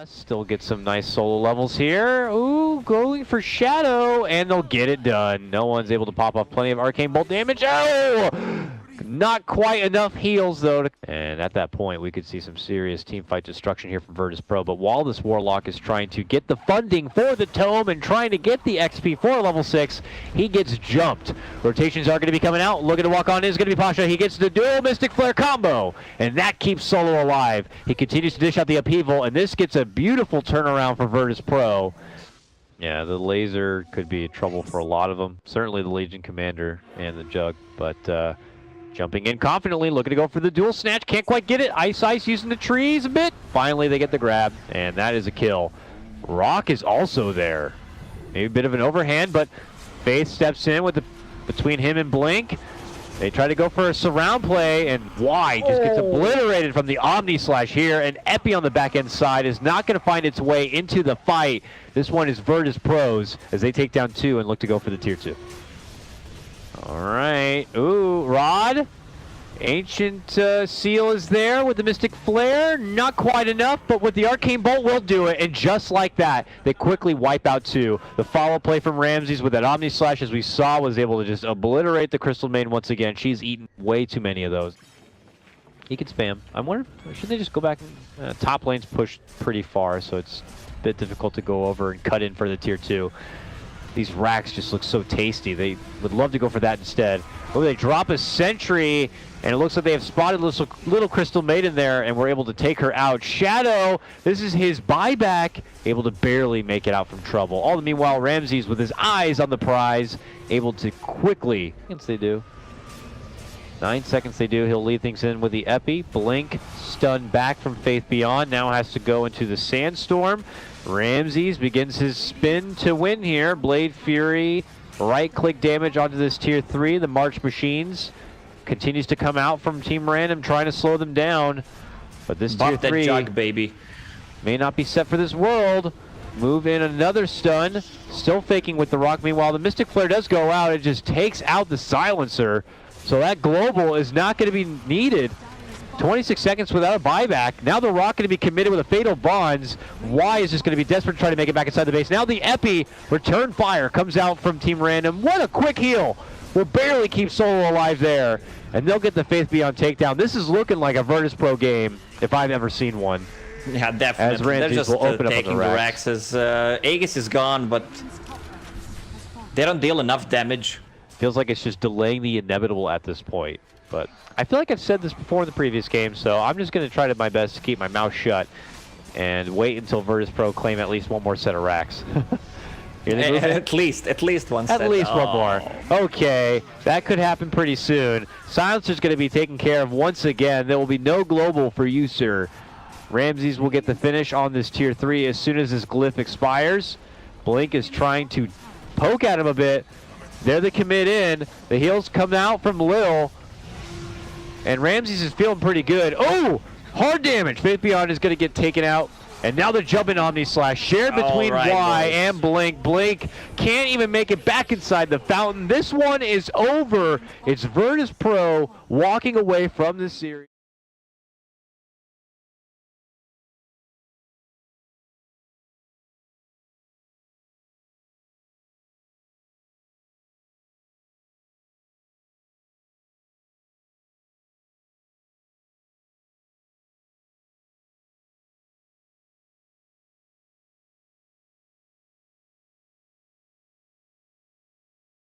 Still get some nice solo levels here. Ooh, going for Shadow, and they'll get it done. No one's able to pop off plenty of Arcane Bolt damage. Oh! Not quite enough heals, though. And at that point, we could see some serious teamfight destruction here from Virtus.pro. But while this Warlock is trying to get the funding for the Tome and trying to get the XP for level 6, he gets jumped. Rotations are going to be coming out. Looking to walk on is going to be Pasha. He gets the dual Mystic Flare combo, and that keeps Solo alive. He continues to dish out the upheaval, and this gets a beautiful turnaround for Virtus.pro. Yeah, the laser could be trouble for a lot of them. Certainly the Legion Commander and the Jug, but jumping in confidently, looking to go for the dual snatch. Can't quite get it. Ice using the trees a bit. Finally, they get the grab, and that is a kill. Rock is also there. Maybe a bit of an overhand, but Faith steps in with between him and Blink. They try to go for a surround play, and Y just gets obliterated from the Omni Slash here, and Epi on the back end side is not going to find its way into the fight. This one is Virtus.pro's as they take down 2 and look to go for the tier 2. All right. Ooh, Rod. Ancient Seal is there with the Mystic Flare. Not quite enough, but with the Arcane Bolt will do it. And just like that, they quickly wipe out 2. The follow play from Ramses with that Omni Slash, as we saw, was able to just obliterate the Crystal Maiden once again. She's eaten way too many of those. He could spam. I wonder, should they just go back? Top lane's pushed pretty far, so it's a bit difficult to go over and cut in for the tier 2. These racks just look so tasty. They would love to go for that instead. Oh, they drop a sentry, and it looks like they have spotted little Crystal Maiden there, and we're able to take her out. Shadow, this is his buyback, able to barely make it out from trouble. All the meanwhile, Ramses with his eyes on the prize, able to quickly, yes they do. 9 seconds they do. He'll lead things in with the Epi. Blink, stun back from Faith Beyond, now has to go into the Sandstorm. Ramses begins his spin to win here. Blade Fury, right-click damage onto this tier 3. The March Machines continues to come out from Team Random, trying to slow them down. But this tier 3 Jug, baby, may not be set for this world. Move in another stun. Still faking with the Rock. Meanwhile, the Mystic Flare does go out. It just takes out the Silencer. So that global is not going to be needed. 26 seconds without a buyback. Now the Rock going to be committed with a Fatal Bonds. Y is just going to be desperate to try to make it back inside the base. Now the Epi return fire comes out from Team Random. What a quick heal. Will barely keep Solo alive there. And they'll get the Faith Beyond takedown. This is looking like a Virtus.pro game if I've ever seen one. Yeah, definitely. They're just taking the racks as Aegis is gone, but they don't deal enough damage. Feels like it's just delaying the inevitable at this point. But I feel like I've said this before in the previous game, so I'm just going to try my best to keep my mouth shut and wait until Virtus.pro claim at least one more set of racks. At least one set. At least one more. Okay, that could happen pretty soon. Silencer's going to be taken care of once again. There will be no global for you, sir. Ramses will get the finish on this tier 3 as soon as this glyph expires. Blink is trying to poke at him a bit. They're the commit in. The heals come out from Lil. And Ramses is feeling pretty good. Oh! Hard damage. Faith Beyond is going to get taken out. And now the jumping Omni Slash shared between Y and Blink. Blink can't even make it back inside the fountain. This one is over. It's Virtus.pro walking away from this series.